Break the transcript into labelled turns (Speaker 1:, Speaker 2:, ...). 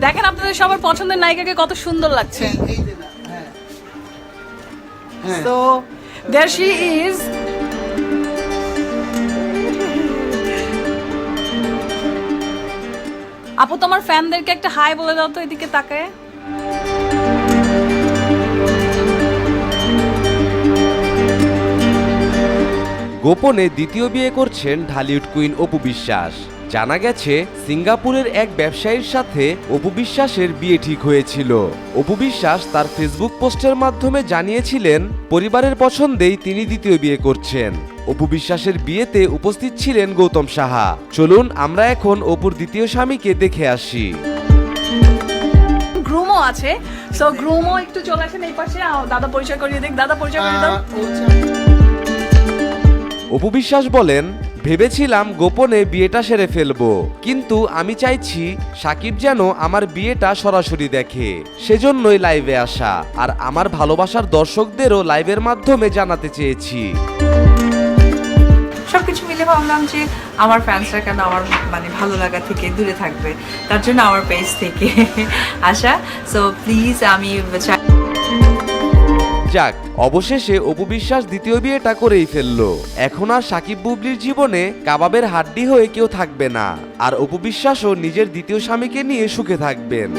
Speaker 1: দেখেন আপনাদের সবার পছন্দের নায়িকাকে কত সুন্দর লাগছে। So there she is. আপু তোমার ফ্যানদেরকে একটা হাই বলে দাও তো এদিকে তাকায়।
Speaker 2: গোপনে দ্বিতীয় বিয়ে করছেন ঢালিউড কুইন অপু বিশ্বাস। জানা গেছে সিঙ্গাপুরের এক ব্যবসায়ীর সাথে অপু বিশ্বাসের বিয়ে ঠিক হয়েছিল। অপু বিশ্বাস তার ফেসবুক পোস্টের মাধ্যমে জানিয়েছিলেন পরিবারের পছন্দেই তিনি দ্বিতীয় বিয়ে করছেন। অপু বিশ্বাসের বিয়েতে উপস্থিত ছিলেন গৌতম সাহা। চলুন আমরা এখন অপুর দ্বিতীয় স্বামীকে দেখে আসি।
Speaker 1: গ্রুমও আছে, সো গ্রুমও একটু চলে আসেন এই পাশে। দাদা পরিচয় করিয়ে দেখ, দাদা পরিচয় করিয়ে দাও।
Speaker 2: অপু বিশ্বাস বলেন, ভেবেছিলাম গোপনে বিয়েটা সেরে ফেলবো, কিন্তু আমি চাইছি সাকিব যেন আমার বিয়েটা সরাসরি দেখে, সেজন্যই লাইভে আসা, আর আমার ভালোবাসার দর্শকদেরও লাইভের মাধ্যমে জানাতে চেয়েছি।
Speaker 3: সবকিছু মিলে ভাবলাম যে আমার ফ্যান্সরা কেন আমার মানে ভালো লাগা থেকে দূরে থাকবে, তার জন্য আমার পেজ থেকে আসা। সো প্লিজ আমি
Speaker 2: যাক, অবশেষে অপু বিশ্বাস দ্বিতীয় বিয়েটা করেই ফেললো। এখন আর সাকিব বুবলির জীবনে কাবাবের হাড্ডি হয়ে কেউ থাকবে না, আর অপু বিশ্বাসও নিজের দ্বিতীয় স্বামীকে নিয়ে সুখে থাকবেন।